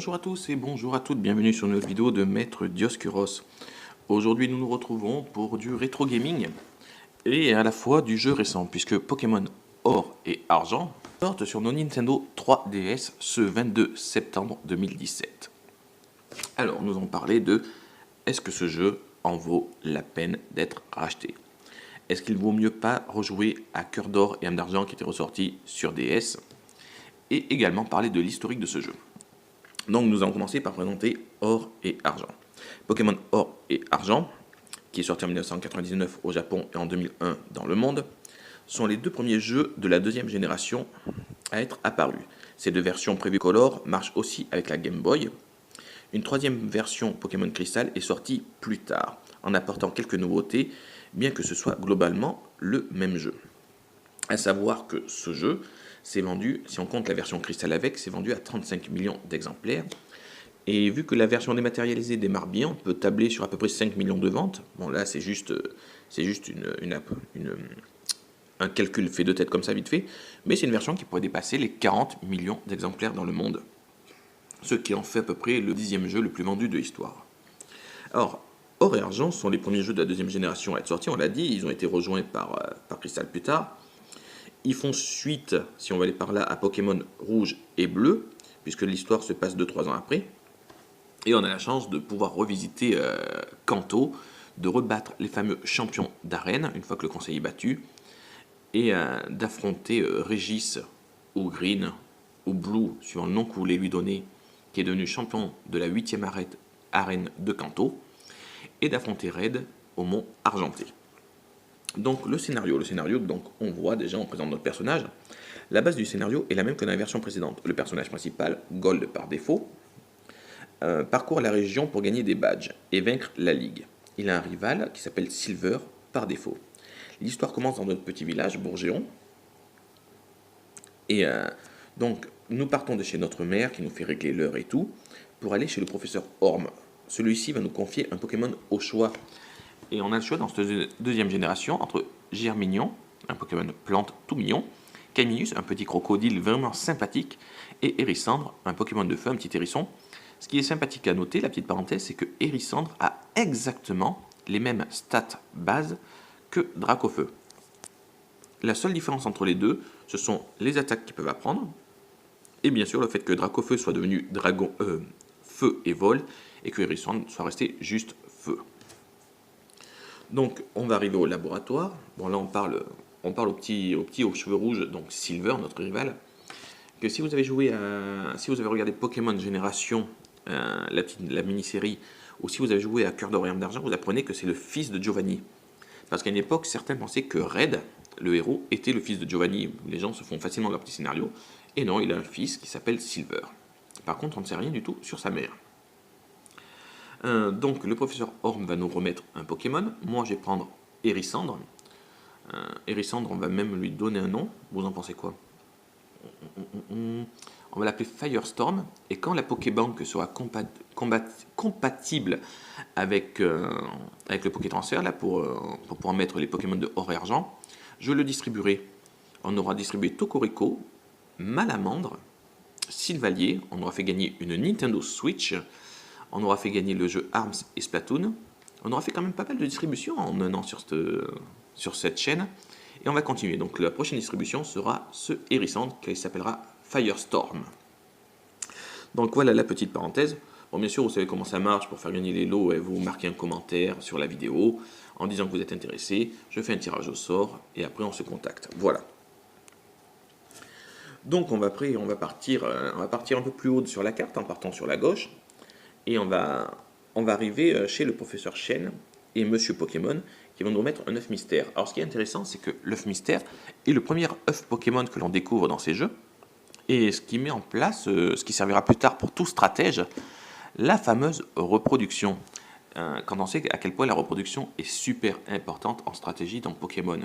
Bonjour à tous et bonjour à toutes, bienvenue sur une nouvelle vidéo de Maître Dioscuros. Aujourd'hui nous nous retrouvons pour du rétro gaming et à la fois du jeu récent puisque Pokémon Or et Argent sortent sur nos Nintendo 3DS ce 22 septembre 2017. Alors nous allons parler de est-ce que ce jeu en vaut la peine d'être racheté? Est-ce qu'il vaut mieux pas rejouer à Cœur d'Or et Âme d'Argent qui était ressorti sur DS? Et également parler de l'historique de ce jeu. Donc nous allons commencer par présenter Or et Argent. Pokémon Or et Argent, qui est sorti en 1999 au Japon et en 2001 dans le monde, sont les deux premiers jeux de la deuxième génération à être apparus. Ces deux versions prévues Color marchent aussi avec la Game Boy. Une troisième version Pokémon Crystal est sortie plus tard, en apportant quelques nouveautés, bien que ce soit globalement le même jeu. À savoir que ce jeu s'est vendu, si on compte la version Crystal avec, c'est vendu à 35 millions d'exemplaires. Et vu que la version dématérialisée démarre bien, on peut tabler sur à peu près 5 millions de ventes. Bon là c'est juste un calcul fait de tête comme ça vite fait, mais c'est une version qui pourrait dépasser les 40 millions d'exemplaires dans le monde. Ce qui en fait à peu près le 10e jeu le plus vendu de l'histoire. Alors, Or et Argent sont les premiers jeux de la deuxième génération à être sortis, on l'a dit, ils ont été rejoints par Crystal plus tard. Ils font suite, si on va aller par là, à Pokémon Rouge et Bleu, puisque l'histoire se passe 2-3 ans après. Et on a la chance de pouvoir revisiter Kanto, de rebattre les fameux champions d'arène, une fois que le conseil est battu, et d'affronter Régis, ou Green, ou Blue, suivant le nom que vous voulez lui donner, qui est devenu champion de la 8e arène de Kanto, et d'affronter Red au mont Argenté. Donc le scénario, donc on voit déjà, on présente notre personnage. La base du scénario est la même que dans la version précédente. Le personnage principal, Gold par défaut, parcourt la région pour gagner des badges et vaincre la ligue. Il a un rival qui s'appelle Silver par défaut. L'histoire commence dans notre petit village, Bourgeon. Et donc nous partons de chez notre mère qui nous fait régler l'heure et tout, pour aller chez le professeur Orm. Celui-ci va nous confier un Pokémon au choix. Et on a le choix dans cette deuxième génération entre Germignon, un Pokémon plante tout mignon, Caminus, un petit crocodile vraiment sympathique, et Hérissandre, un Pokémon de feu, un petit hérisson. Ce qui est sympathique à noter, la petite parenthèse, c'est que Hérissandre a exactement les mêmes stats bases que Dracofeu. La seule différence entre les deux, ce sont les attaques qu'ils peuvent apprendre, et bien sûr le fait que Dracofeu soit devenu dragon, feu et vol, et que Hérissandre soit resté juste feu. Donc, on va arriver au laboratoire. Bon, là, on parle au petit aux cheveux rouges, donc Silver, notre rival. Que si vous avez regardé Pokémon Génération, la mini-série, ou si vous avez joué à Cœur d'Or et Âme d'Argent, vous apprenez que c'est le fils de Giovanni. Parce qu'à une époque, certains pensaient que Red, le héros, était le fils de Giovanni. Les gens se font facilement leur petit scénario. Et non, il a un fils qui s'appelle Silver. Par contre, on ne sait rien du tout sur sa mère. Donc le professeur Orm va nous remettre un Pokémon. Moi je vais prendre Hérissandre. Hérissandre, on va même lui donner un nom. Vous en pensez quoi? On va l'appeler Firestorm. Et quand la Pokébank sera compatible avec le Pokétransfert, là, pour pouvoir mettre les Pokémon de Or et Argent, je le distribuerai. On aura distribué Tocorico, Malamandre, Sylvalier. On aura fait gagner une Nintendo Switch. On aura fait gagner le jeu ARMS et Splatoon. On aura fait quand même pas mal de distributions en un an sur cette chaîne. Et on va continuer. Donc la prochaine distribution sera ce Hérissandre qui s'appellera Firestorm. Donc voilà la petite parenthèse. Bon, bien sûr, vous savez comment ça marche pour faire gagner les lots. Vous marquez un commentaire sur la vidéo en disant que vous êtes intéressé. Je fais un tirage au sort et après on se contacte. Voilà. Donc on va partir un peu plus haut sur la carte en partant sur la gauche. Et on va arriver chez le professeur Chen et Monsieur Pokémon qui vont nous remettre un œuf mystère. Alors ce qui est intéressant, c'est que l'œuf mystère est le premier œuf Pokémon que l'on découvre dans ces jeux. Et ce qui met en place, ce qui servira plus tard pour tout stratège, la fameuse reproduction. Quand on sait à quel point la reproduction est super importante en stratégie dans Pokémon.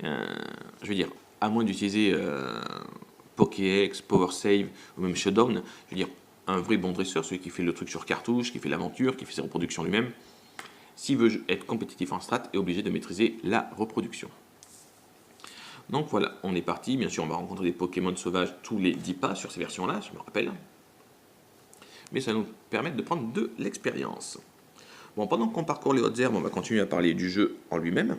Je veux dire, à moins d'utiliser Pokédex, Power Save ou même Showdown, je veux dire, un vrai bon dresseur, celui qui fait le truc sur cartouche, qui fait l'aventure, qui fait ses reproductions lui-même, s'il veut être compétitif en strat, est obligé de maîtriser la reproduction. Donc voilà, on est parti. Bien sûr, on va rencontrer des Pokémon sauvages tous les 10 pas sur ces versions-là, je me rappelle. mais ça va nous permettre de prendre de l'expérience. Bon, pendant qu'on parcourt les hautes herbes, on va continuer à parler du jeu en lui-même,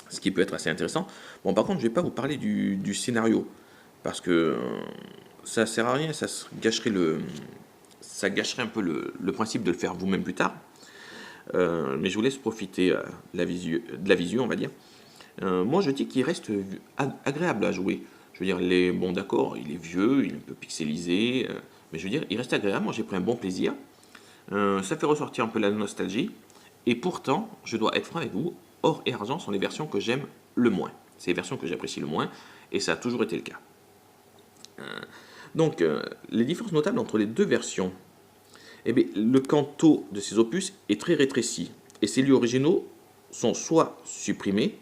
ce qui peut être assez intéressant. Bon, par contre, je ne vais pas vous parler du scénario, parce que ça sert à rien, ça gâcherait un peu le principe de le faire vous-même plus tard. Mais je vous laisse profiter de la visu, on va dire. Moi, je dis qu'il reste agréable à jouer. Je veux dire, bon, d'accord, il est vieux, il est un peu pixelisé, mais je veux dire, il reste agréable. Moi, j'ai pris un bon plaisir. Ça fait ressortir un peu la nostalgie. Et pourtant, je dois être franc avec vous, or et argent sont les versions que j'aime le moins. C'est les versions que j'apprécie le moins, et ça a toujours été le cas. Donc, les différences notables entre les deux versions. Eh bien, le canto de ces opus est très rétréci, et ces lieux originaux sont soit supprimés,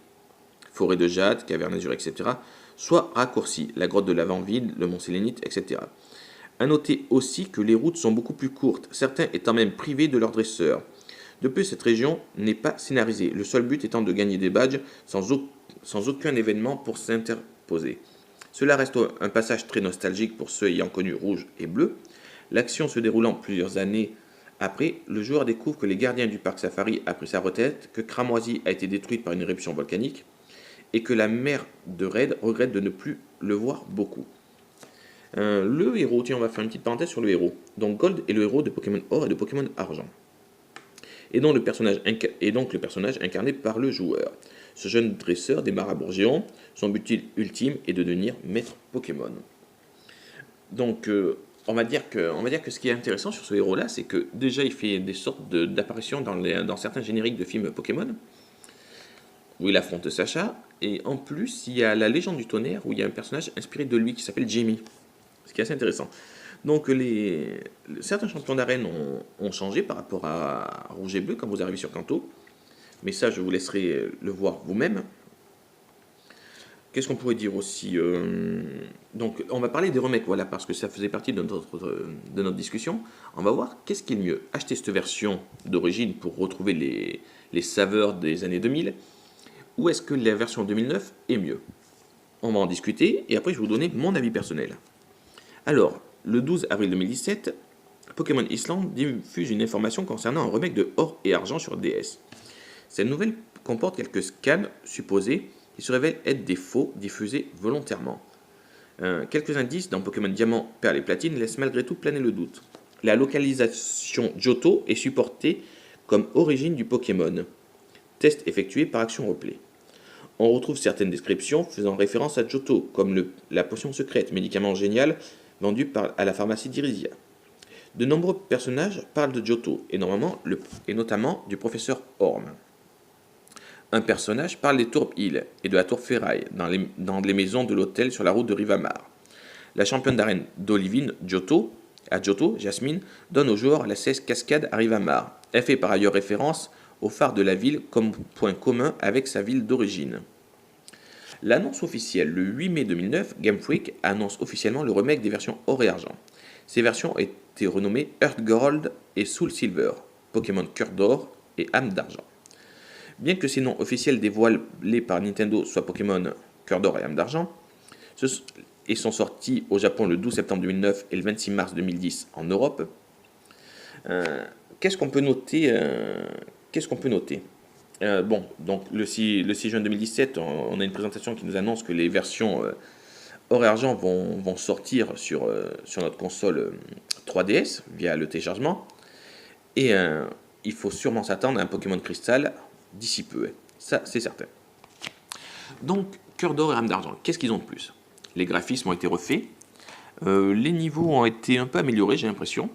forêt de jade, caverne azur, etc., soit raccourcis, la grotte de l'avant-vide, le mont Sélénite, etc. A noter aussi que les routes sont beaucoup plus courtes, certains étant même privés de leur dresseur. De plus, cette région n'est pas scénarisée, le seul but étant de gagner des badges sans aucun événement pour s'interposer. Cela reste un passage très nostalgique pour ceux ayant connu rouge et bleu. L'action se déroulant plusieurs années après, le joueur découvre que les gardiens du parc Safari a pris sa retraite, que Cramoisi a été détruite par une éruption volcanique, et que la mère de Red regrette de ne plus le voir beaucoup. Le héros, tiens, on va faire une petite parenthèse sur le héros. Donc Gold est le héros de Pokémon Or et de Pokémon Argent. Et donc le personnage incarné par le joueur. Ce jeune dresseur démarre à Bourgéon, son but ultime est de devenir maître Pokémon. Donc on va dire que ce qui est intéressant sur ce héros-là, c'est que déjà il fait des sortes d'apparitions dans certains génériques de films Pokémon, où il affronte Sacha, et en plus il y a la légende du tonnerre, où il y a un personnage inspiré de lui qui s'appelle Jamie, ce qui est assez intéressant. Donc certains champions d'arène ont changé par rapport à Rouge et Bleu quand vous arrivez sur Kanto, mais ça je vous laisserai le voir vous-même. Qu'est-ce qu'on pourrait dire aussi Donc on va parler des remakes, voilà, parce que ça faisait partie de notre discussion. On va voir qu'est-ce qui est le mieux, acheter cette version d'origine pour retrouver les saveurs des années 2000, ou est-ce que la version 2009 est mieux? On va en discuter, et après je vais vous donner mon avis personnel. Alors, le 12 avril 2017, Pokémon Island diffuse une information concernant un remake de Or et Argent sur DS. Cette nouvelle comporte quelques scans supposés qui se révèlent être des faux diffusés volontairement. Quelques indices dans Pokémon Diamant, Perle et Platine laissent malgré tout planer le doute. La localisation Johto est supportée comme origine du Pokémon. Test effectué par Action Replay. On retrouve certaines descriptions faisant référence à Johto, comme la potion secrète, médicament génial vendu à la pharmacie d'Irisia. De nombreux personnages parlent de Johto, et notamment du professeur Orm. Un personnage parle des Tourbe Hill et de la Tour Ferraille dans les maisons de l'hôtel sur la route de Rivamar. La championne d'arène d'Olivine, Johto, Jasmine, donne aux joueurs la 16 cascade à Rivamar. Elle fait par ailleurs référence au phare de la ville comme point commun avec sa ville d'origine. L'annonce officielle, le 8 mai 2009, Game Freak annonce officiellement le remake des versions Or et Argent. Ces versions ont été renommées Earth Gold et Soul Silver, Pokémon Cœur d'Or et Âme d'Argent. Bien que ces noms officiels dévoilés par Nintendo soient Pokémon Cœur d'Or et Âme d'Argent, et sont sortis au Japon le 12 septembre 2009 et le 26 mars 2010 en Europe, qu'est-ce qu'on peut noter Bon, donc le 6 juin 2017, on a une présentation qui nous annonce que les versions Or et Argent vont sortir sur notre console 3DS via le téléchargement. Et il faut sûrement s'attendre à un Pokémon Crystal d'ici peu. Ça, c'est certain. Donc, Cœur d'Or et Âme d'Argent, qu'est-ce qu'ils ont de plus? Les graphismes ont été refaits. Les niveaux ont été un peu améliorés, j'ai l'impression.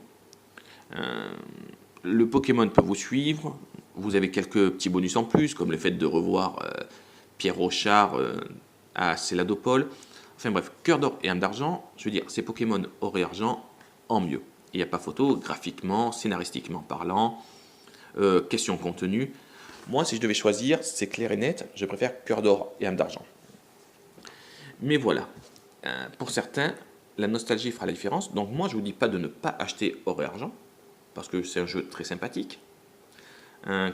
Le Pokémon peut vous suivre. Vous avez quelques petits bonus en plus, comme le fait de revoir Pierre Rochard à Céladopole. Enfin bref, Cœur d'Or et Âme d'Argent, je veux dire, c'est Pokémon Or et Argent en mieux. Il n'y a pas photo, graphiquement, scénaristiquement parlant, question contenu. Moi, si je devais choisir, c'est clair et net, je préfère Cœur d'Or et Âme d'Argent. Mais voilà, pour certains, la nostalgie fera la différence. Donc moi, je ne vous dis pas de ne pas acheter Or et Argent, parce que c'est un jeu très sympathique,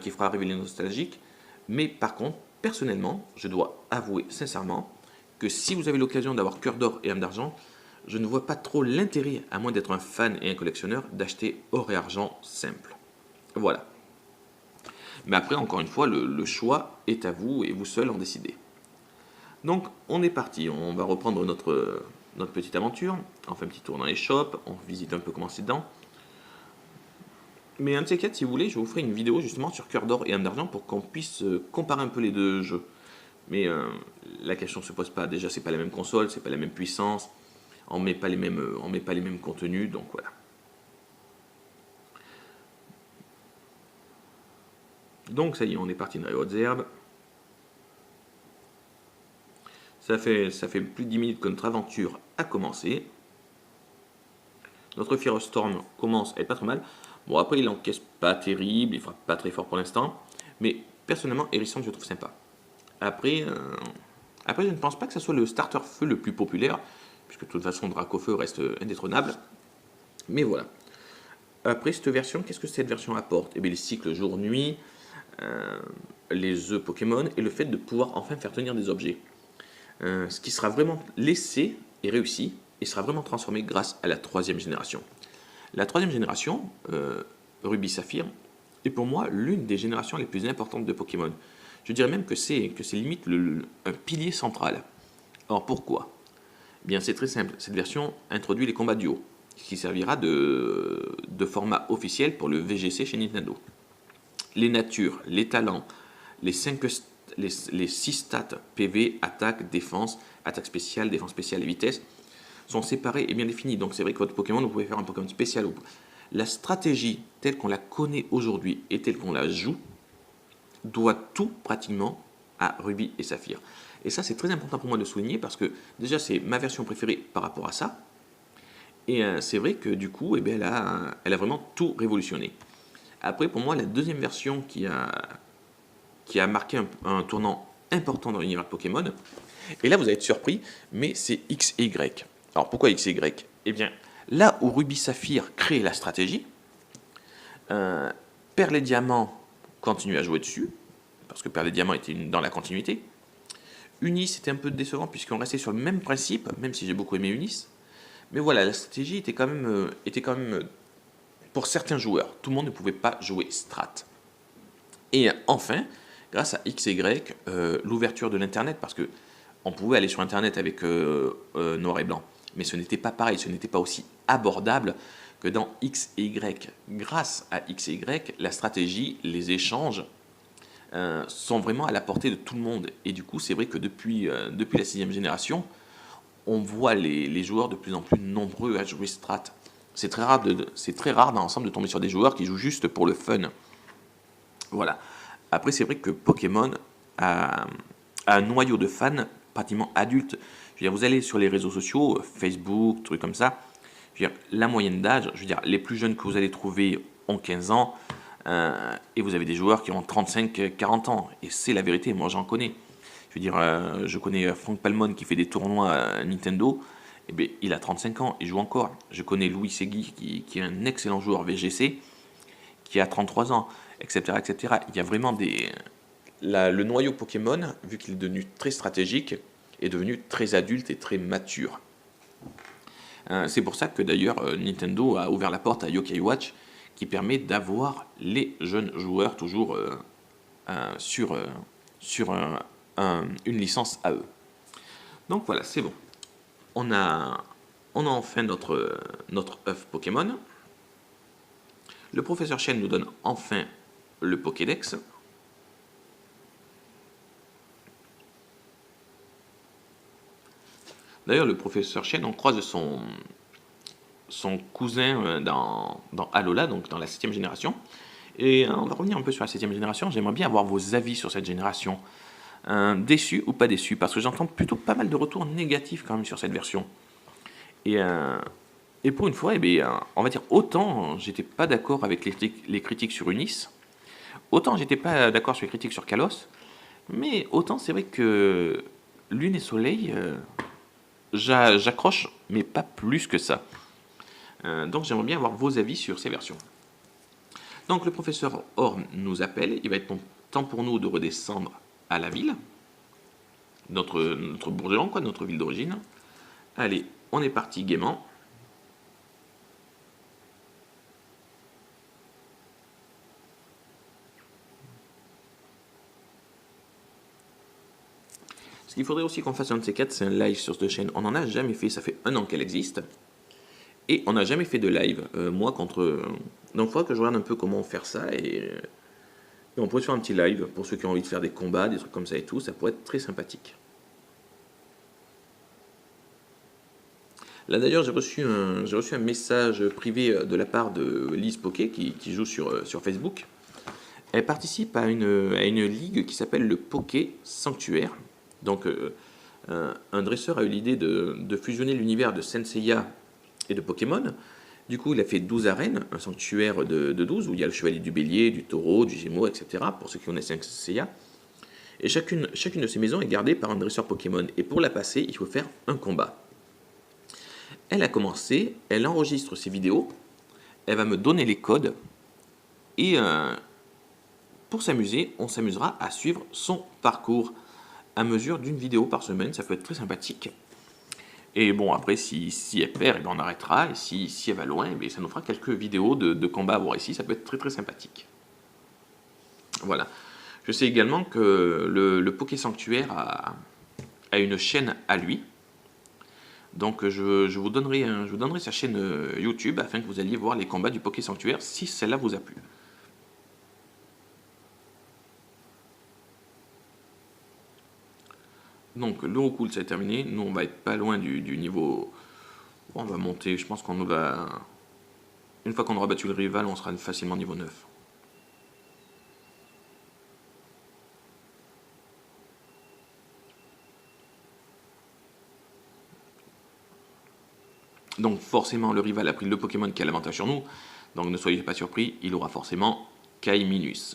qui fera arriver les nostalgiques. Mais par contre, personnellement, je dois avouer sincèrement que si vous avez l'occasion d'avoir Cœur d'Or et Âme d'Argent, je ne vois pas trop l'intérêt, à moins d'être un fan et un collectionneur, d'acheter or et argent simple. Voilà. Mais après, encore une fois, le choix est à vous et vous seul en décidez. Donc, on est parti. On va reprendre notre petite aventure. On fait un petit tour dans les shops. On visite un peu comment c'est dedans. Mais un de ces quatre, si vous voulez, je vous ferai une vidéo justement sur Cœur d'Or et Âme d'Argent pour qu'on puisse comparer un peu les deux jeux. Mais la question ne se pose pas. Déjà, c'est pas la même console, c'est pas la même puissance. On met pas les mêmes contenus, donc voilà. Donc ça y est, on est parti dans les hautes herbes. Ça fait plus de 10 minutes que notre aventure a commencé. Notre Firestorm commence à être pas trop mal. Bon, après, il encaisse pas terrible, il frappe pas très fort pour l'instant. Mais personnellement, Hérisson, je le trouve sympa. Après, je ne pense pas que ce soit le starter feu le plus populaire, puisque de toute façon, Dracofeu reste indétrônable. Mais voilà. Après cette version, qu'est-ce que cette version apporte? Eh bien, les cycles jour-nuit, les œufs Pokémon et le fait de pouvoir enfin faire tenir des objets. Ce qui sera vraiment laissé et réussi et sera vraiment transformé grâce à la troisième génération. La troisième génération, Ruby Saphir, est pour moi l'une des générations les plus importantes de Pokémon. Je dirais même que c'est limite un pilier central. Alors pourquoi? Eh bien, c'est très simple. Cette version introduit les combats duo, qui servira de format officiel pour le VGC chez Nintendo. Les natures, les talents, les 6 stats PV, attaque, défense spéciale et vitesse sont séparés et bien définis. Donc c'est vrai que votre Pokémon, vous pouvez faire un Pokémon spécial. La stratégie telle qu'on la connaît aujourd'hui et telle qu'on la joue doit tout pratiquement à Ruby et Saphir. Et ça, c'est très important pour moi de souligner parce que déjà, c'est ma version préférée par rapport à ça. Et c'est vrai que du coup, eh bien, elle a vraiment tout révolutionné. Après, pour moi, la deuxième version qui a marqué un tournant important dans l'univers de Pokémon, et là, vous allez être surpris, mais c'est X et Y. Alors, pourquoi X et Y? Eh bien, là où Ruby Saphir crée la stratégie, Perle et Diamant continue à jouer dessus, parce que Perle et Diamant était dans la continuité. Unis, c'était un peu décevant puisqu'on restait sur le même principe, même si j'ai beaucoup aimé Unis. Mais voilà, la stratégie était quand même pour certains joueurs. Tout le monde ne pouvait pas jouer strat. Et enfin, grâce à X et Y, l'ouverture de l'Internet, parce que on pouvait aller sur Internet avec noir et blanc, mais ce n'était pas pareil, ce n'était pas aussi abordable que dans X et Y. Grâce à X et Y, la stratégie, les échanges sont vraiment à la portée de tout le monde. Et du coup, c'est vrai que depuis la 6e génération, on voit les joueurs de plus en plus nombreux à jouer strat. C'est très rare dans l'ensemble de tomber sur des joueurs qui jouent juste pour le fun. Voilà. Après, c'est vrai que Pokémon a un noyau de fans pratiquement adultes. Je veux dire, vous allez sur les réseaux sociaux, Facebook, trucs comme ça. Je veux dire, la moyenne d'âge, je veux dire, les plus jeunes que vous allez trouver ont 15 ans. Et vous avez des joueurs qui ont 35-40 ans. Et c'est la vérité, moi j'en connais. Je veux dire, je connais Franck Palmon qui fait des tournois à Nintendo. Eh bien, il a 35 ans, il joue encore. Je connais Louis Segui qui est un excellent joueur VGC, qui a 33 ans, etc. etc. Il y a vraiment le noyau Pokémon, vu qu'il est devenu très stratégique, est devenu très adulte et très mature. C'est pour ça que d'ailleurs Nintendo a ouvert la porte à Yokai Watch, qui permet d'avoir les jeunes joueurs toujours sur une licence à eux. Donc voilà, c'est bon. On a enfin notre œuf Pokémon. Le professeur Chen nous donne enfin le Pokédex. D'ailleurs, le professeur Chen, on croise son cousin dans Alola, donc dans la 7e génération. Et on va revenir un peu sur la 7e génération. J'aimerais bien avoir vos avis sur cette génération. Déçu ou pas déçu? Parce que j'entends plutôt pas mal de retours négatifs quand même sur cette version. Et pour une fois, eh bien, on va dire, autant j'étais pas d'accord avec les critiques sur Unis, autant j'étais pas d'accord sur les critiques sur Kalos, mais autant c'est vrai que Lune et Soleil, j'accroche, mais pas plus que ça. Donc j'aimerais bien avoir vos avis sur ces versions. Donc le professeur Orm nous appelle, il va être temps pour nous de redescendre à la ville, notre bourgeon, quoi, notre ville d'origine. Allez, on est parti gaiement. Ce qu'il faudrait aussi qu'on fasse un de ces quatre, c'est un live sur cette chaîne. On n'en a jamais fait, ça fait 1 an qu'elle existe. Et on n'a jamais fait de live, moi contre... Donc il faudra que je regarde un peu comment faire ça et on pourrait faire un petit live pour ceux qui ont envie de faire des combats, des trucs comme ça et tout, ça pourrait être très sympathique. Là d'ailleurs j'ai reçu un message privé de la part de Lise Poké qui joue sur Facebook. Elle participe à une ligue qui s'appelle le Poké Sanctuaire. Donc un dresseur a eu l'idée de fusionner l'univers de Saint Seiya et de Pokémon. Du coup, il a fait 12 arènes, un sanctuaire de 12, où il y a le chevalier du bélier, du taureau, du gémeau, etc., pour ceux qui connaissent Saint Seiya. Et chacune de ces maisons est gardée par un dresseur Pokémon. Et pour la passer, il faut faire un combat. Elle a commencé, elle enregistre ses vidéos, elle va me donner les codes, et pour s'amuser, on s'amusera à suivre son parcours à mesure d'une vidéo par semaine, ça peut être très sympathique. Et bon, après, si elle perd, on arrêtera. Et si elle va loin, ça nous fera quelques vidéos de combat à voir ici. Ça peut être très très sympathique. Voilà. Je sais également que le Poké Sanctuaire a une chaîne à lui. Donc je vous donnerai sa chaîne YouTube afin que vous alliez voir les combats du Poké Sanctuaire si celle-là vous a plu. Donc le recool ça est terminé, nous on va être pas loin du niveau, on va monter, je pense qu'on va, une fois qu'on aura battu le rival, on sera facilement niveau 9. Donc forcément le rival a pris le Pokémon qui a l'avantage sur nous, donc ne soyez pas surpris, il aura forcément Kaiminus.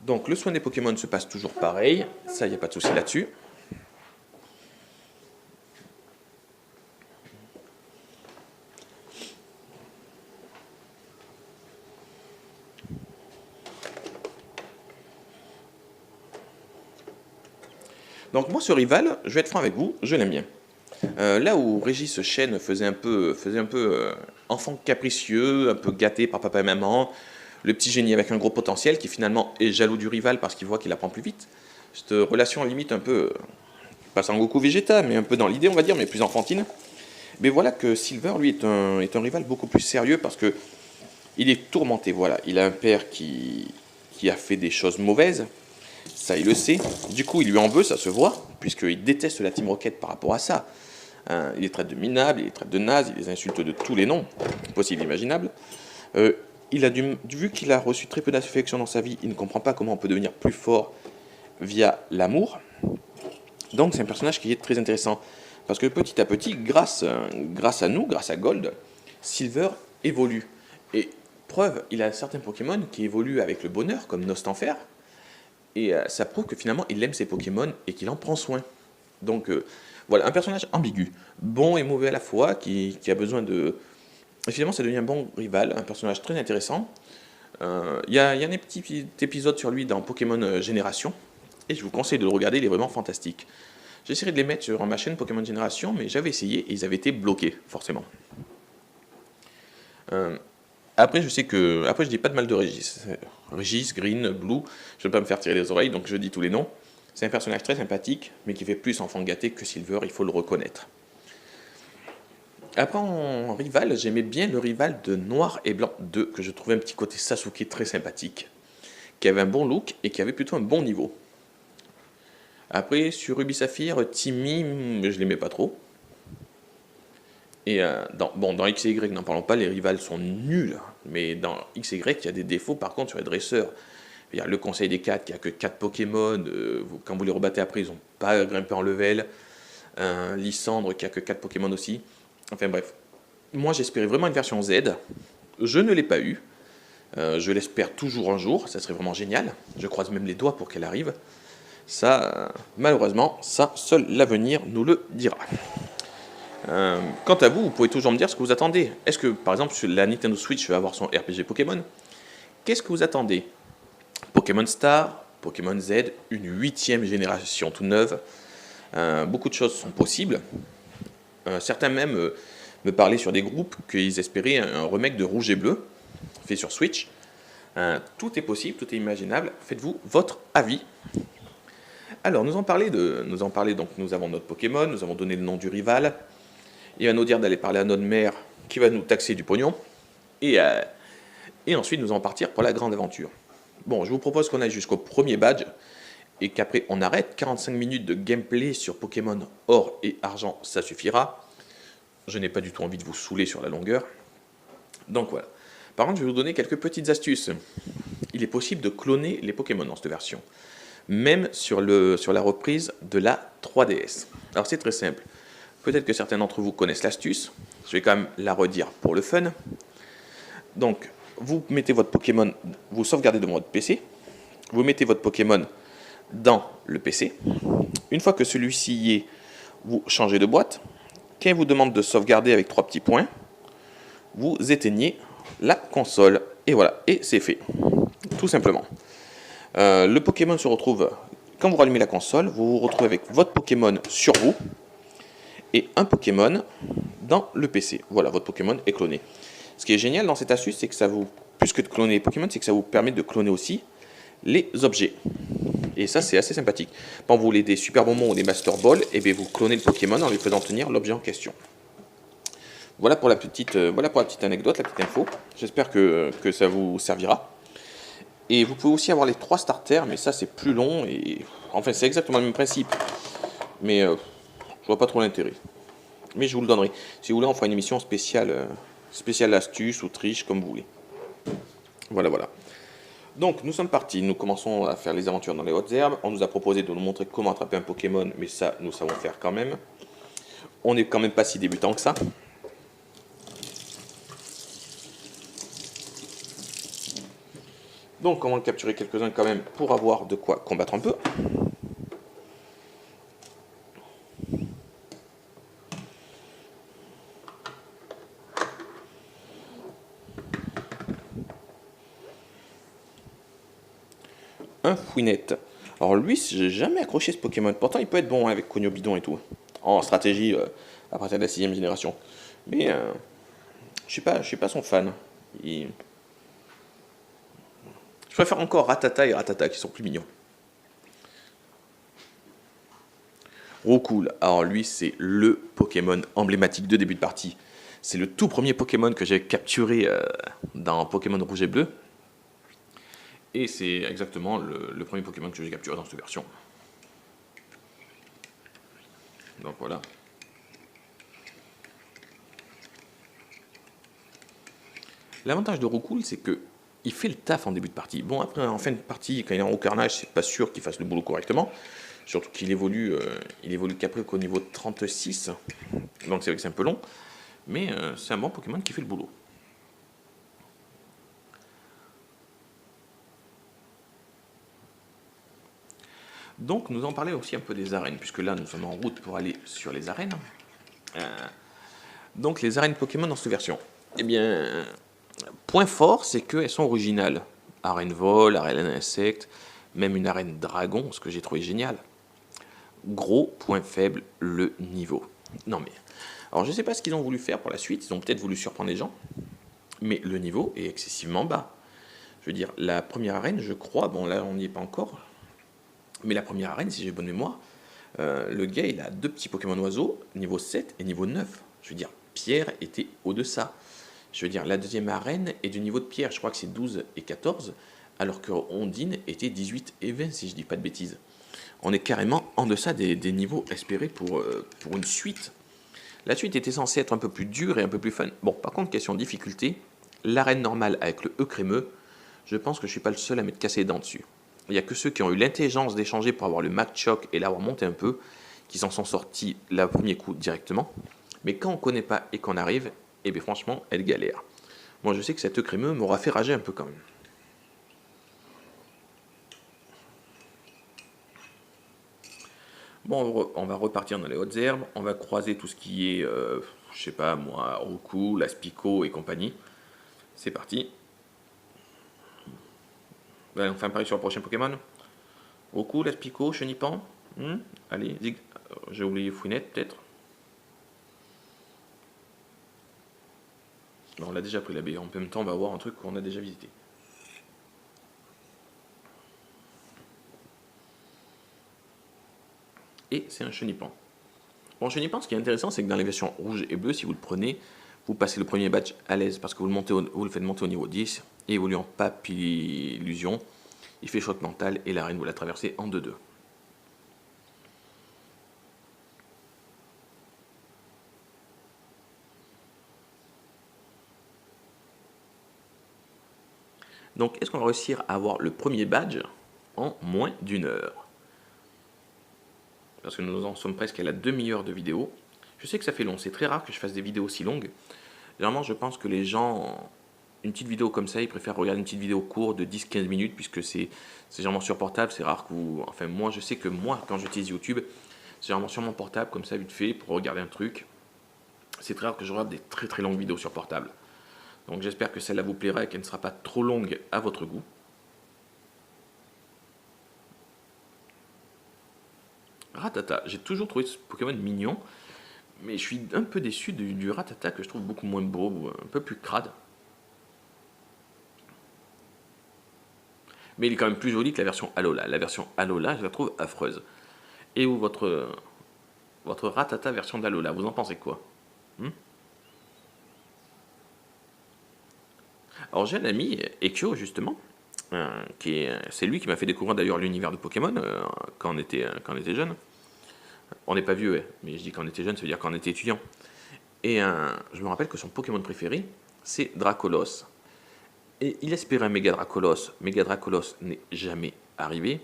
Donc le soin des Pokémon se passe toujours pareil, ça il n'y a pas de souci là-dessus. Donc moi ce rival, je vais être franc avec vous, je l'aime bien. Là où Régis Chen faisait un peu enfant capricieux, un peu gâté par papa et maman, le petit génie avec un gros potentiel qui finalement est jaloux du rival parce qu'il voit qu'il apprend plus vite. Cette relation limite un peu, pas Sangoku Vegeta, mais un peu dans l'idée on va dire, mais plus enfantine. Mais voilà que Silver lui est un rival beaucoup plus sérieux parce que il est tourmenté, voilà. Il a un père qui a fait des choses mauvaises, ça il le sait. Du coup il lui en veut, ça se voit, puisqu'il déteste la Team Rocket par rapport à ça. Il les traite de minables, il les traite de nazes, il les insulte de tous les noms possibles et imaginables. Vu qu'il a reçu très peu d'affection dans sa vie, il ne comprend pas comment on peut devenir plus fort via l'amour. Donc c'est un personnage qui est très intéressant. Parce que petit à petit, grâce à nous, grâce à Gold, Silver évolue. Et preuve, il a certains Pokémon qui évoluent avec le bonheur, comme Nostanfer. Et ça prouve que finalement, il aime ses Pokémon et qu'il en prend soin. Donc voilà, un personnage ambigu, bon et mauvais à la fois, qui a besoin de... Et finalement, ça devient un bon rival, un personnage très intéressant. Il y a un petit épisode sur lui dans Pokémon Génération, et je vous conseille de le regarder, il est vraiment fantastique. J'essaierai de les mettre sur ma chaîne Pokémon Génération, mais j'avais essayé et ils avaient été bloqués, forcément. Après, je sais que... Après, je dis pas de mal de Régis. Régis, Green, Blue, je ne vais pas me faire tirer les oreilles, donc je dis tous les noms. C'est un personnage très sympathique, mais qui fait plus enfant gâté que Silver, il faut le reconnaître. Après, en rival, j'aimais bien le rival de Noir et Blanc 2, que je trouvais un petit côté Sasuke très sympathique, qui avait un bon look et qui avait plutôt un bon niveau. Après, sur Ruby Saphir, Timmy, je l'aimais pas trop. Et dans X et Y, n'en parlons pas, les rivales sont nuls. Mais dans X et Y, il y a des défauts par contre sur les dresseurs. Il y a le Conseil des 4 qui a que 4 Pokémon. Quand vous les rebattez après, ils n'ont pas grimpé en level. Lysandre qui a que 4 Pokémon aussi. Enfin bref. Moi j'espérais vraiment une version Z. Je ne l'ai pas eu. Je l'espère toujours un jour. Ça serait vraiment génial. Je croise même les doigts pour qu'elle arrive. Ça, malheureusement, ça, seul l'avenir nous le dira. Quant à vous, vous pouvez toujours me dire ce que vous attendez. Est-ce que, par exemple, sur la Nintendo Switch va avoir son RPG Pokémon? Qu'est-ce que vous attendez? Pokémon Star, Pokémon Z, une 8e génération toute neuve. Beaucoup de choses sont possibles. Certains même me parlaient sur des groupes qu'ils espéraient un remake de Rouge et Bleu, fait sur Switch. Tout est possible, tout est imaginable. Faites-vous votre avis. Alors, nous en parler, donc nous avons notre Pokémon, nous avons donné le nom du rival. Il va nous dire d'aller parler à notre mère qui va nous taxer du pognon. Et ensuite, nous allons partir pour la grande aventure. Bon, je vous propose qu'on aille jusqu'au premier badge et qu'après on arrête. 45 minutes de gameplay sur Pokémon Or et Argent, ça suffira. Je n'ai pas du tout envie de vous saouler sur la longueur. Donc voilà. Par contre, je vais vous donner quelques petites astuces. Il est possible de cloner les Pokémon dans cette version, même sur la reprise de la 3DS. Alors c'est très simple. Peut-être que certains d'entre vous connaissent l'astuce. Je vais quand même la redire pour le fun. Donc, vous mettez votre Pokémon, vous sauvegardez de votre PC. Vous mettez votre Pokémon dans le PC. Une fois que celui-ci y est, vous changez de boîte. Quand il vous demande de sauvegarder avec 3 petits points, vous éteignez la console. Et voilà, et c'est fait. Tout simplement. Le Pokémon se retrouve, quand vous rallumez la console, vous vous retrouvez avec votre Pokémon sur vous et un Pokémon dans le PC. Voilà, votre Pokémon est cloné. Ce qui est génial dans cette astuce, c'est que ça vous, plus que de cloner les Pokémon, c'est que ça vous permet de cloner aussi les objets. Et ça, c'est assez sympathique. Quand vous voulez des Super Bonbons ou des Master Ball, et bien vous clonez le Pokémon en lui faisant tenir l'objet en question. Voilà pour la petite anecdote, la petite info. J'espère que ça vous servira. Et vous pouvez aussi avoir les 3 starters, mais ça c'est plus long. Et enfin, c'est exactement le même principe. Mais je vois pas trop l'intérêt. Mais je vous le donnerai. Si vous voulez, on fera une émission spéciale astuce ou triche, comme vous voulez. Voilà, voilà. Donc, nous sommes partis. Nous commençons à faire les aventures dans les hautes herbes. On nous a proposé de nous montrer comment attraper un Pokémon, mais ça, nous savons faire quand même. On n'est quand même pas si débutant que ça. Donc, on va en capturer quelques-uns quand même pour avoir de quoi combattre un peu. Un Fouinette. Alors lui, j'ai jamais accroché ce Pokémon. Pourtant, il peut être bon hein, avec Cogno Bidon et tout. En stratégie à partir de la 6ème génération. Mais je suis pas son fan. Je préfère encore Ratata et Ratata qui sont plus mignons. Roucoule. Alors lui, c'est le Pokémon emblématique de début de partie. C'est le tout premier Pokémon que j'ai capturé dans Pokémon Rouge et Bleu. Et c'est exactement le premier Pokémon que j'ai capturé dans cette version. Donc voilà. L'avantage de Roucoule, c'est que il fait le taf en début de partie. Bon, après, en fin de partie, quand il est en haut carnage, c'est pas sûr qu'il fasse le boulot correctement. Surtout qu'il évolue, qu'après qu'au niveau 36. Donc c'est vrai que c'est un peu long. Mais c'est un bon Pokémon qui fait le boulot. Donc nous en parler aussi un peu des arènes, puisque là nous sommes en route pour aller sur les arènes. Donc les arènes Pokémon dans cette version. Eh bien, point fort, c'est qu'elles sont originales. Arène vol, arène insecte, même une arène dragon, ce que j'ai trouvé génial. Gros point faible, le niveau. Non mais, alors je sais pas ce qu'ils ont voulu faire pour la suite, ils ont peut-être voulu surprendre les gens, mais le niveau est excessivement bas. Je veux dire, la première arène, je crois, bon là on n'y est pas encore, mais la première arène, si j'ai bonne mémoire, le gars il a 2 petits Pokémon oiseaux, niveau 7 et niveau 9. Je veux dire, Pierre était au-deçà. Je veux dire, la deuxième arène est du niveau de Pierre, je crois que c'est 12 et 14, alors que Ondine était 18 et 20, si je dis pas de bêtises. On est carrément en deçà des niveaux espérés pour une suite. La suite était censée être un peu plus dure et un peu plus fun. Bon, par contre, question difficulté, l'arène normale avec le E crémeux, je pense que je suis pas le seul à m'être cassé les dents dessus. Il n'y a que ceux qui ont eu l'intelligence d'échanger pour avoir le Max Choc et l'avoir monté un peu, qui s'en sont sortis le premier coup directement. Mais quand on ne connaît pas et qu'on arrive, eh bien franchement, elle galère. Moi je sais que cet œuf crémeux m'aura fait rager un peu quand même. Bon, on va repartir dans les hautes herbes, on va croiser tout ce qui est, je sais pas moi, Roku, Laspico et compagnie. C'est parti. Allez, on fait un pari sur le prochain Pokémon. Roku, Laspico, Chenipan. Allez, j'ai oublié Fouinette peut-être. Bon, on l'a déjà pris la baie. En même temps, on va voir un truc qu'on a déjà visité. Et c'est un Chenipan. Bon, Chenipan, ce qui est intéressant, c'est que dans les versions rouge et bleu, si vous le prenez, vous passez le premier badge à l'aise parce que vous le faites monter au niveau 10 et évoluant Papillusion, il fait choc mental et l'arène vous la traversez en 2-2. Donc, est-ce qu'on va réussir à avoir le premier badge en moins d'une heure? Parce que nous en sommes presque à la demi-heure de vidéo. Je sais que ça fait long, c'est très rare que je fasse des vidéos aussi longues. Généralement, je pense que les gens, une petite vidéo comme ça, ils préfèrent regarder une petite vidéo courte de 10-15 minutes, puisque c'est généralement sur portable, c'est rare que vous... Enfin, moi, je sais que moi, quand j'utilise YouTube, c'est généralement sur mon portable, comme ça, vite fait, pour regarder un truc. C'est très rare que je regarde des très très longues vidéos sur portable. Donc j'espère que celle-là vous plaira et qu'elle ne sera pas trop longue à votre goût. Rattata, j'ai toujours trouvé ce Pokémon mignon, mais je suis un peu déçu du Rattata que je trouve beaucoup moins beau, un peu plus crade. Mais il est quand même plus joli que la version Alola. La version Alola, je la trouve affreuse. Et où votre Rattata version d'Alola, vous en pensez quoi? Alors j'ai un ami, Ekyo justement, c'est lui qui m'a fait découvrir d'ailleurs l'univers de Pokémon quand on était jeune. On n'est pas vieux, ouais, mais je dis quand on était jeune, ça veut dire quand on était étudiant. Et je me rappelle que son Pokémon préféré, c'est Dracolos. Et il espérait un Méga Dracolos. Méga Dracolos n'est jamais arrivé.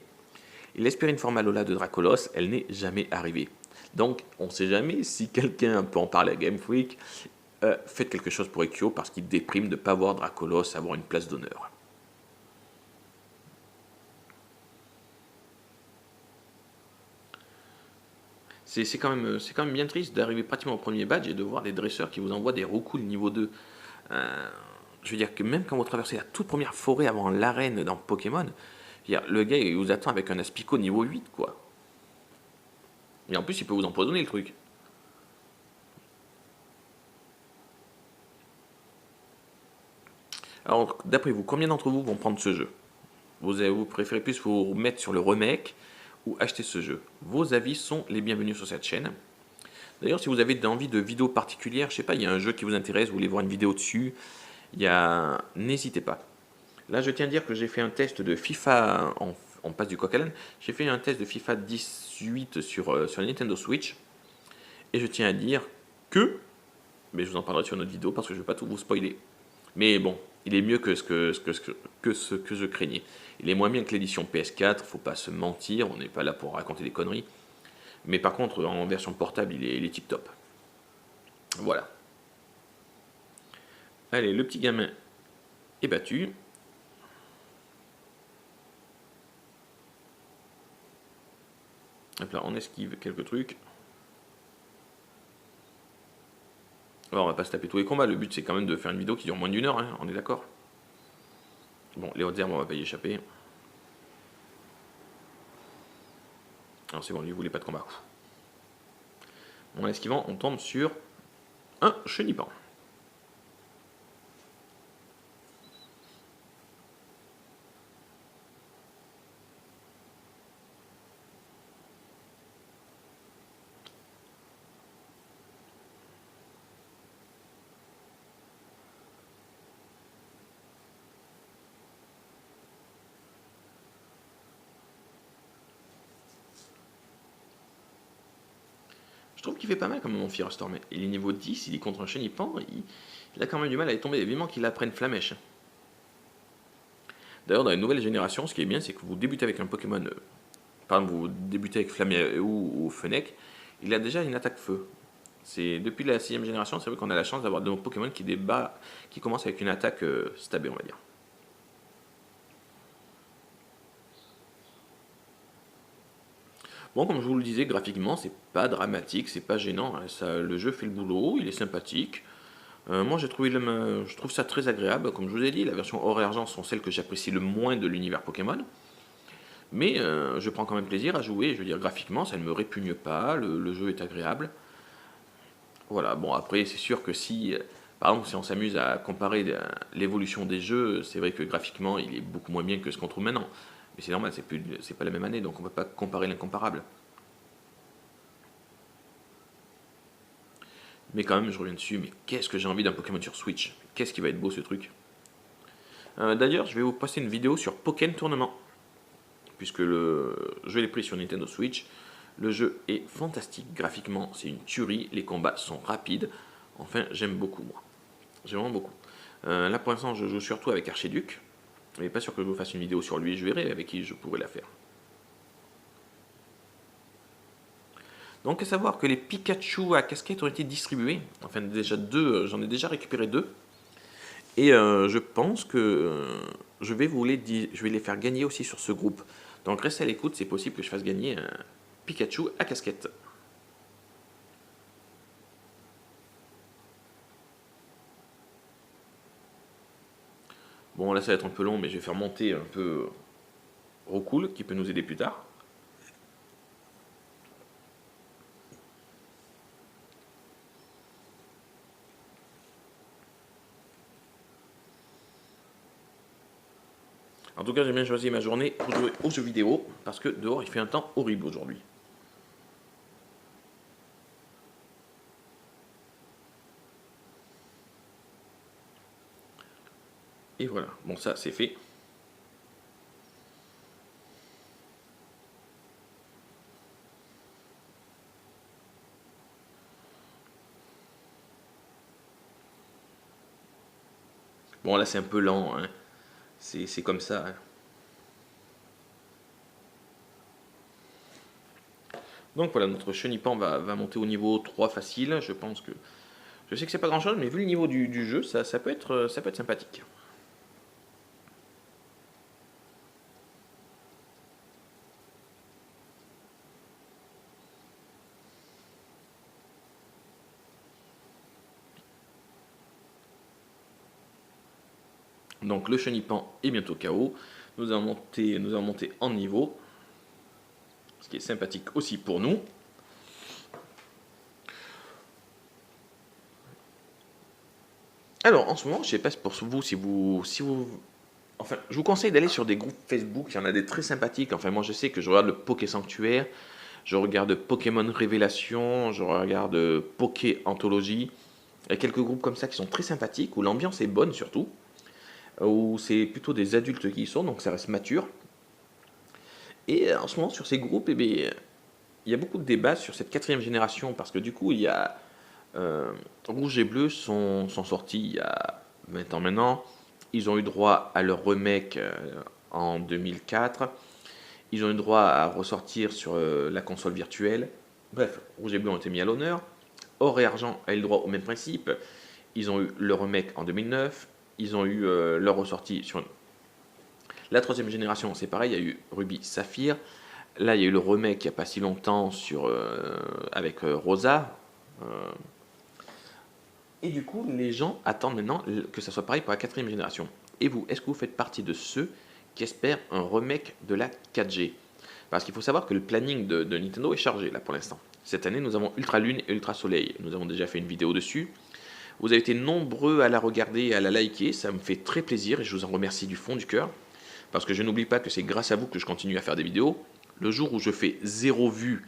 Il espérait une forme Alola de Dracolos, elle n'est jamais arrivée. Donc, on ne sait jamais si quelqu'un peut en parler à Game Freak. Faites quelque chose pour Ekyo parce qu'il déprime de ne pas voir Dracolos avoir une place d'honneur. C'est quand même bien triste d'arriver pratiquement au premier badge et de voir des dresseurs qui vous envoient des Roku de niveau 2. Je veux dire que même quand vous traversez la toute première forêt avant l'arène dans Pokémon, le gars il vous attend avec un Aspico niveau 8 quoi. Et en plus il peut vous empoisonner le truc. Alors d'après vous, combien d'entre vous vont prendre ce jeu? Vous préférez plus vous mettre sur le remake ou acheter ce jeu? Vos avis sont les bienvenus sur cette chaîne. D'ailleurs, si vous avez envie de vidéos particulières, je sais pas, il y a un jeu qui vous intéresse, vous voulez voir une vidéo dessus, n'hésitez pas. Là, je tiens à dire que j'ai fait un test de FIFA, on passe du coq à l'âne, j'ai fait un test de FIFA 18 sur la Nintendo Switch, et je tiens à dire que, mais je vous en parlerai sur une autre vidéo parce que je ne vais pas tout vous spoiler. Mais bon, il est mieux que ce que je craignais. Il est moins bien que l'édition PS4, faut pas se mentir, on n'est pas là pour raconter des conneries. Mais par contre, en version portable, il est tip top. Voilà. Allez, le petit gamin est battu. Hop là, on esquive quelques trucs. Alors, on va pas se taper tous les combats. Le but, c'est quand même de faire une vidéo qui dure moins d'une heure, hein, on est d'accord. Bon, les hautes herbes, on va pas y échapper. Alors, c'est bon, lui, il voulait pas de combat. En esquivant, on tombe sur un Chenipan. Je trouve qu'il fait pas mal comme mon Firestorm. Il est niveau 10, il est contre un Chenipan, il a quand même du mal à y tomber, vivement qu'il apprenne Flamèche. D'ailleurs, dans les nouvelles générations, ce qui est bien, c'est que vous débutez avec un Pokémon, par exemple, vous débutez avec Flaméo ou Fennec, il a déjà une attaque feu. C'est depuis la 6ème génération, c'est vrai qu'on a la chance d'avoir de nos Pokémon qui commencent avec une attaque stabée, on va dire. Bon, comme je vous le disais, graphiquement, c'est pas dramatique, c'est pas gênant, hein, le jeu fait le boulot, il est sympathique. Moi, je trouve ça très agréable. Comme je vous ai dit, la version or et argent sont celles que j'apprécie le moins de l'univers Pokémon. Mais je prends quand même plaisir à jouer. Je veux dire, graphiquement, ça ne me répugne pas. Le jeu est agréable. Voilà, bon, après, c'est sûr que si, par exemple, si on s'amuse à comparer l'évolution des jeux, c'est vrai que graphiquement, il est beaucoup moins bien que ce qu'on trouve maintenant. Mais c'est normal, c'est pas la même année, donc on ne peut pas comparer l'incomparable. Mais quand même, je reviens dessus, mais qu'est-ce que j'ai envie d'un Pokémon sur Switch? Qu'est-ce qui va être beau ce truc? D'ailleurs, je vais vous passer une vidéo sur Pokémon Tournament, puisque le jeu est pris sur Nintendo Switch. Le jeu est fantastique, graphiquement, c'est une tuerie, les combats sont rapides. Enfin, j'aime beaucoup, moi. J'aime vraiment beaucoup. Là, pour l'instant, je joue surtout avec Archiduc, mais pas sûr que je vous fasse une vidéo sur lui, je verrai avec qui je pourrais la faire. Donc, à savoir que les Pikachu à casquette ont été distribués, enfin déjà deux, j'en ai déjà récupéré deux, et je pense que je vais les faire gagner aussi sur ce groupe. Donc restez à l'écoute, c'est possible que je fasse gagner un Pikachu à casquette. Bon là ça va être un peu long, mais je vais faire monter un peu Rocool qui peut nous aider plus tard. En tout cas, j'ai bien choisi ma journée pour jouer aux jeux vidéo, parce que dehors il fait un temps horrible aujourd'hui. Et voilà, bon ça c'est fait. Bon là c'est un peu lent, hein. C'est comme ça, hein. Donc voilà, notre chenipan va monter au niveau 3 facile. Je pense que. Je sais que c'est pas grand chose, mais vu le niveau du jeu, ça peut être sympathique. Donc le chenipan est bientôt KO. Nous allons monter en niveau. Ce qui est sympathique aussi pour nous. Alors en ce moment, je sais pas pour vous si vous. Enfin, je vous conseille d'aller sur des groupes Facebook, il y en a des très sympathiques. Enfin, moi je sais que je regarde le Poké Sanctuaire, je regarde Pokémon Révélation, je regarde Poké Anthologie. Il y a quelques groupes comme ça qui sont très sympathiques, où l'ambiance est bonne surtout, où c'est plutôt des adultes qui y sont, donc ça reste mature. Et en ce moment, sur ces groupes, eh bien, il y a beaucoup de débats sur cette quatrième génération, parce que du coup, il y a Rouge et Bleu sont sortis il y a 20 ans maintenant. Ils ont eu droit à leur remake en 2004. Ils ont eu droit à ressortir sur la console virtuelle. Bref, Rouge et Bleu ont été mis à l'honneur. Or et Argent a eu le droit au même principe. Ils ont eu le remake en 2009. Ils ont eu leur ressortie sur la troisième génération. C'est pareil, il y a eu Ruby Saphir. Là, il y a eu le remake il n'y a pas si longtemps avec Rosa. Euh, et du coup, les gens attendent maintenant que ça soit pareil pour la quatrième génération. Et vous, est-ce que vous faites partie de ceux qui espèrent un remake de la 4G? Parce qu'il faut savoir que le planning de Nintendo est chargé là pour l'instant. Cette année, nous avons Ultra Lune et Ultra Soleil. Nous avons déjà fait une vidéo dessus. Vous avez été nombreux à la regarder et à la liker. Ça me fait très plaisir et je vous en remercie du fond du cœur. Parce que je n'oublie pas que c'est grâce à vous que je continue à faire des vidéos. Le jour où je fais 0 vues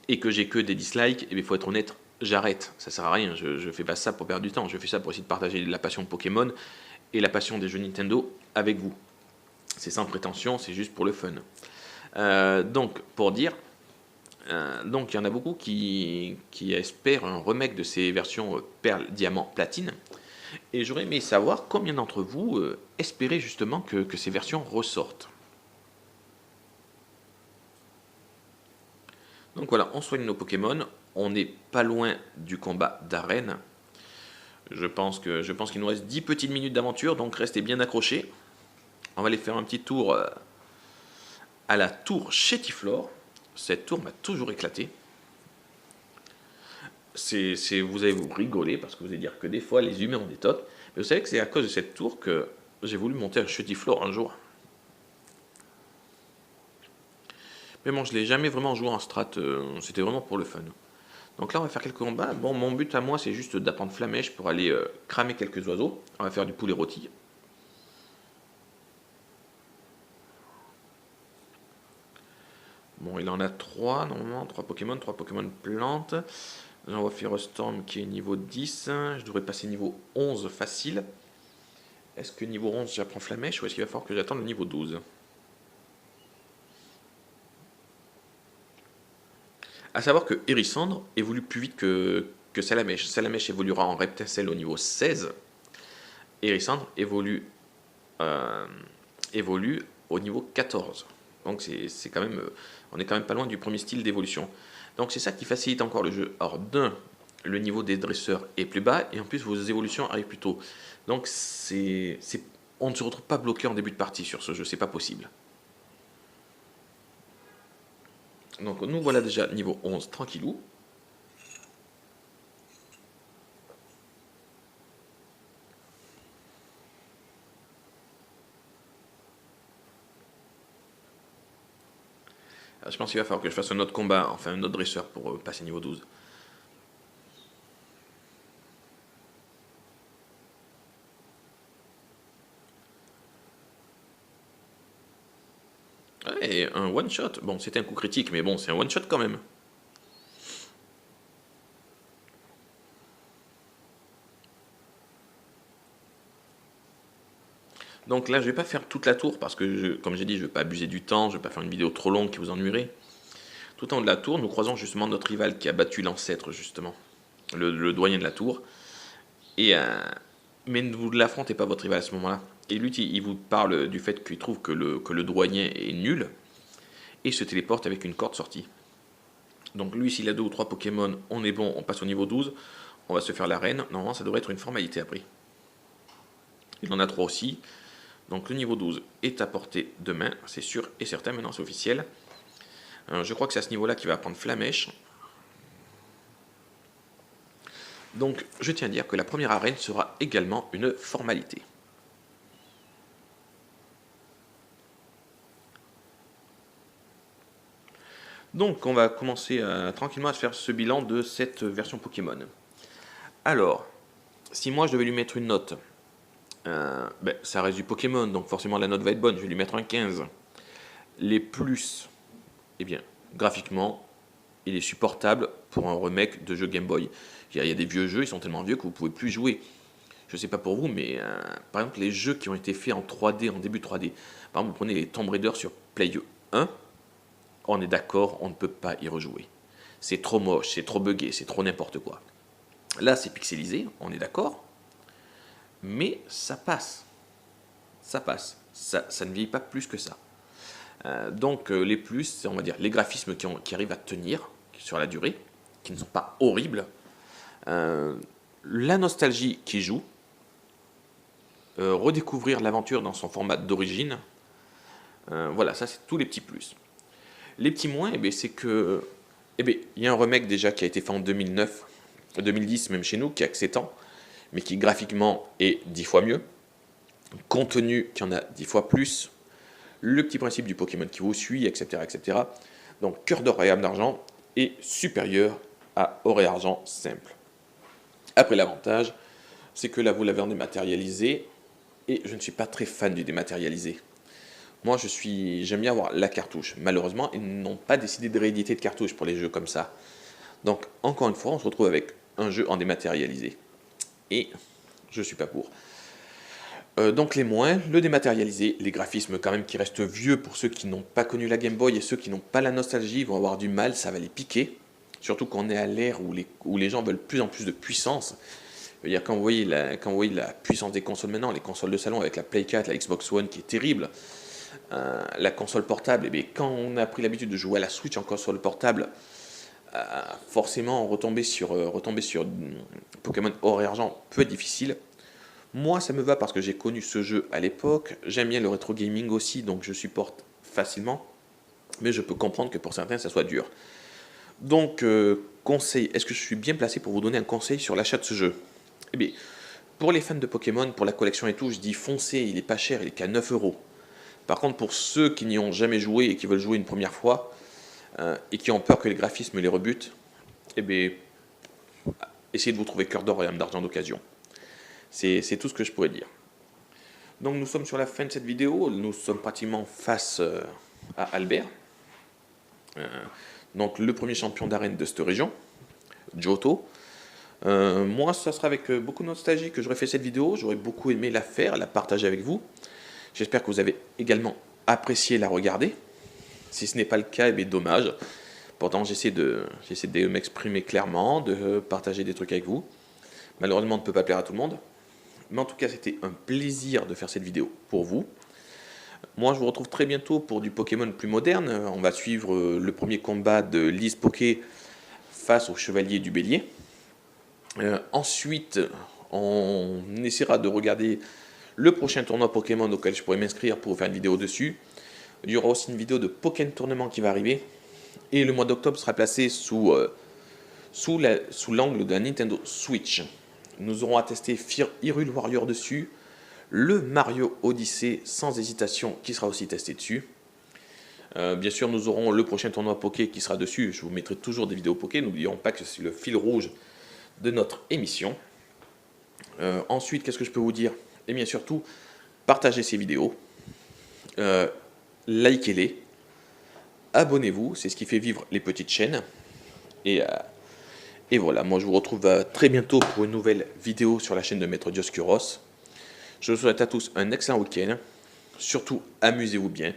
et que j'ai que des dislikes, il faut être honnête, j'arrête. Ça sert à rien. Je fais pas ça pour perdre du temps. Je fais ça pour essayer de partager la passion de Pokémon et la passion des jeux Nintendo avec vous. C'est sans prétention, c'est juste pour le fun. Donc, pour dire, donc il y en a beaucoup qui espèrent un remake de ces versions Perle, Diamant, Platine. Et j'aurais aimé savoir combien d'entre vous espéraient justement que ces versions ressortent. Donc voilà, on soigne nos Pokémon. On n'est pas loin du combat d'arène. Je pense qu'il nous reste 10 petites minutes d'aventure, donc restez bien accrochés. On va aller faire un petit tour à la tour Chétiflore. cette tour m'a toujours éclaté. Vous allez vous rigoler parce que vous allez dire que des fois les humains ont des tocs. Mais vous savez que c'est à cause de cette tour que j'ai voulu monter un Chetiflor un jour. Mais bon, je l'ai jamais vraiment joué en strat, c'était vraiment pour le fun. Donc là, on va faire quelques combats. Bon, mon but à moi, c'est juste d'apprendre Flamèche pour aller cramer quelques oiseaux. On va faire du poulet rôti. Bon, il en a 3 normalement, 3 Pokémon plantes. Là, on va faire Storm qui est niveau 10. Je devrais passer niveau 11 facile. Est-ce que niveau 11 j'apprends Flamèche ou est-ce qu'il va falloir que j'attende le niveau 12? A savoir que Hérissandre évolue plus vite que Salamèche. Salamèche évoluera en Repticel au niveau 16. Hérissandre évolue au niveau 14. Donc c'est quand même, on est quand même pas loin du premier style d'évolution. Donc c'est ça qui facilite encore le jeu. Alors d'un, le niveau des dresseurs est plus bas et en plus vos évolutions arrivent plus tôt. Donc on ne se retrouve pas bloqué en début de partie sur ce jeu, c'est pas possible. Donc nous voilà déjà niveau 11 tranquillou. Je pense qu'il va falloir que je fasse un autre combat, enfin un autre dresseur pour passer niveau 12. Ouais, un one shot. Bon, c'était un coup critique, mais bon, c'est un one shot quand même. Donc là, je vais pas faire toute la tour parce que, comme j'ai dit, je vais pas abuser du temps, je vais pas faire une vidéo trop longue qui vous ennuierait. Tout en haut de la tour, nous croisons justement notre rival qui a battu l'ancêtre, justement, le doyen de la tour. Mais vous ne l'affrontez pas, votre rival, à ce moment-là. Et lui, il vous parle du fait qu'il trouve que le doyen est nul et se téléporte avec une corde sortie. Donc lui, s'il a 2 ou 3 Pokémon, on est bon, on passe au niveau 12. On va se faire l'arène. Normalement, ça devrait être une formalité après. Il en a 3 aussi. Donc le niveau 12 est à portée de main, c'est sûr et certain, maintenant c'est officiel. Je crois que c'est à ce niveau-là qu'il va apprendre Flamèche. Donc je tiens à dire que la première arène sera également une formalité. Donc on va commencer tranquillement à faire ce bilan de cette version Pokémon. Alors, si moi je devais lui mettre une note, ça reste du Pokémon, donc forcément la note va être bonne, je vais lui mettre un 15. Les plus, eh bien, graphiquement, il est supportable pour un remake de jeu Game Boy. Il y a des vieux jeux, ils sont tellement vieux que vous ne pouvez plus jouer. Je ne sais pas pour vous, mais par exemple, les jeux qui ont été faits en 3D, en début 3D, par exemple, vous prenez les Tomb Raider sur Play 1, on est d'accord, on ne peut pas y rejouer. C'est trop moche, c'est trop buggé, c'est trop n'importe quoi. Là, c'est pixelisé, on est d'accord, mais ça passe. Ça passe. Ça ne vieillit pas plus que ça. Donc les plus, c'est on va dire les graphismes qui arrivent à tenir sur la durée, qui ne sont pas horribles. La nostalgie qui joue. Redécouvrir l'aventure dans son format d'origine. Voilà, ça c'est tous les petits plus. Les petits moins, c'est que il y a un remake déjà qui a été fait en 2009, 2010 même chez nous, qui a que 7 ans, mais qui graphiquement est 10 fois mieux. Contenu qui en a 10 fois plus. Le petit principe du Pokémon qui vous suit, etc. etc. Donc cœur d'or et âme d'argent est supérieur à or et argent simple. Après l'avantage, c'est que là vous l'avez en dématérialisé, et je ne suis pas très fan du dématérialisé. Moi j'aime bien avoir la cartouche. Malheureusement, ils n'ont pas décidé de rééditer de cartouche pour les jeux comme ça. Donc encore une fois, on se retrouve avec un jeu en dématérialisé. Et je suis pas pour. Donc les moins, le dématérialisé, les graphismes quand même qui restent vieux pour ceux qui n'ont pas connu la Game Boy et ceux qui n'ont pas la nostalgie vont avoir du mal, ça va les piquer. Surtout qu'on est à l'ère où les gens veulent plus en plus de puissance. Quand vous voyez la puissance des consoles maintenant, les consoles de salon avec la Play 4, la Xbox One qui est terrible, la console portable, quand on a pris l'habitude de jouer à la Switch en console portable, forcément retomber sur Pokémon Or et Argent peut être difficile. Moi, ça me va parce que j'ai connu ce jeu à l'époque. J'aime bien le rétro gaming aussi, donc je supporte facilement. mais je peux comprendre que pour certains, ça soit dur. Donc, conseil, est-ce que je suis bien placé pour vous donner un conseil sur l'achat de ce jeu? Eh bien, pour les fans de Pokémon, pour la collection et tout, je dis foncez, il est pas cher, il est qu'à 9 euros. Par contre, pour ceux qui n'y ont jamais joué et qui veulent jouer une première fois, et qui ont peur que les graphismes les rebutent, eh bien, essayez de vous trouver cœur d'or et âme d'argent d'occasion. C'est tout ce que je pourrais dire. Donc nous sommes sur la fin de cette vidéo, nous sommes pratiquement face à Albert, donc le premier champion d'arène de cette région, Johto. Moi, ça sera avec beaucoup de nostalgie que j'aurais fait cette vidéo, j'aurais beaucoup aimé la faire, la partager avec vous. J'espère que vous avez également apprécié la regarder. Si ce n'est pas le cas, eh bien, dommage. Pourtant, j'essaie de m'exprimer clairement, de partager des trucs avec vous. Malheureusement, on ne peut pas plaire à tout le monde. Mais en tout cas, c'était un plaisir de faire cette vidéo pour vous. Moi, je vous retrouve très bientôt pour du Pokémon plus moderne. On va suivre le premier combat de Lise Poké face au Chevalier du Bélier. Ensuite, on essaiera de regarder le prochain tournoi Pokémon auquel je pourrais m'inscrire pour faire une vidéo dessus. Il y aura aussi une vidéo de Pokémon Tournament qui va arriver. Et le mois d'octobre sera placé sous l'angle de la Nintendo Switch. Nous aurons à tester Hyrule Warrior dessus, le Mario Odyssey sans hésitation qui sera aussi testé dessus. Bien sûr, nous aurons le prochain tournoi Poké qui sera dessus. Je vous mettrai toujours des vidéos Poké. N'oublions pas que c'est le fil rouge de notre émission. Ensuite, qu'est-ce que je peux vous dire? Et bien surtout, partagez ces vidéos, likez-les, abonnez-vous, c'est ce qui fait vivre les petites chaînes. Et voilà, moi je vous retrouve très bientôt pour une nouvelle vidéo sur la chaîne de Maître Dioscuros. Je vous souhaite à tous un excellent week-end. Surtout, amusez-vous bien.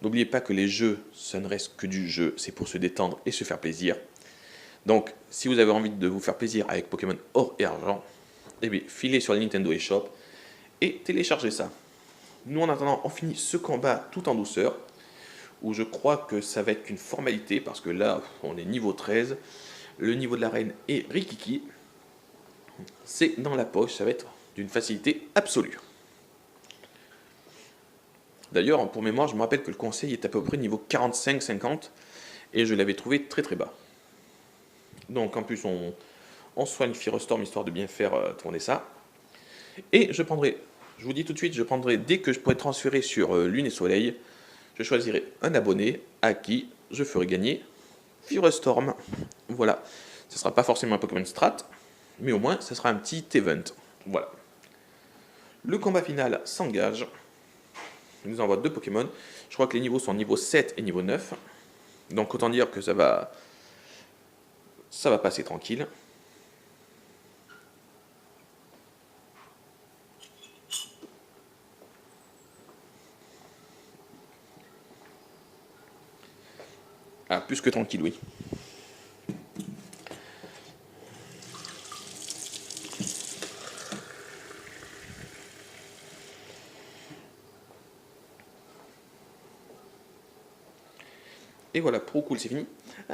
N'oubliez pas que les jeux, ça ne reste que du jeu, c'est pour se détendre et se faire plaisir. Donc, si vous avez envie de vous faire plaisir avec Pokémon Or et Argent, eh bien, filez sur le Nintendo eShop et téléchargez ça. Nous, en attendant, on finit ce combat tout en douceur, où je crois que ça va être qu'une formalité, parce que là, on est niveau 13, le niveau de l'arène est Rikiki, c'est dans la poche, ça va être d'une facilité absolue. D'ailleurs, pour mémoire, je me rappelle que le conseil est à peu près niveau 45-50, et je l'avais trouvé très très bas. Donc en plus, on soigne Firestorm histoire de bien faire tourner ça. Et je vous dis tout de suite, je prendrai dès que je pourrai transférer sur Lune et Soleil, je choisirai un abonné à qui je ferai gagner Firestorm. Voilà, ce ne sera pas forcément un Pokémon Strat, mais au moins, ce sera un petit event. Voilà. Le combat final s'engage. Il nous envoie 2 Pokémon. Je crois que les niveaux sont niveau 7 et niveau 9. Donc autant dire que ça va passer tranquille. Ah, plus que tranquille, oui. Et voilà, pro cool, c'est fini.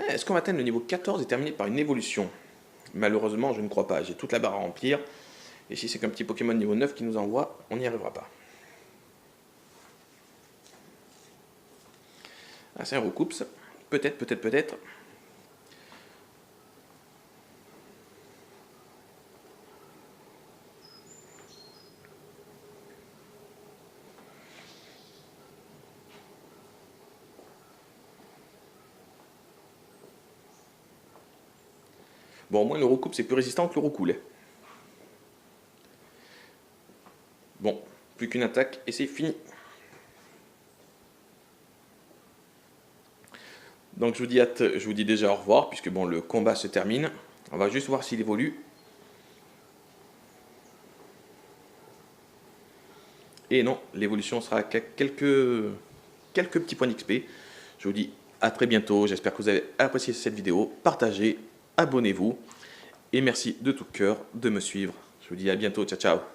Est-ce qu'on va atteindre le niveau 14 et terminer par une évolution? Malheureusement, je ne crois pas. J'ai toute la barre à remplir. Et si c'est qu'un petit Pokémon niveau 9 qui nous envoie, on n'y arrivera pas. Ah, c'est un recoupe. Peut-être, peut-être, peut-être. Bon, au moins le recoupe c'est plus résistant que le recoule. Bon, plus qu'une attaque et c'est fini. Donc je vous dis déjà au revoir, puisque bon, le combat se termine. On va juste voir s'il évolue. Et non, l'évolution sera quelques petits points d'XP. Je vous dis à très bientôt, j'espère que vous avez apprécié cette vidéo. Partagez, abonnez-vous. Et merci de tout cœur de me suivre. Je vous dis à bientôt, ciao ciao.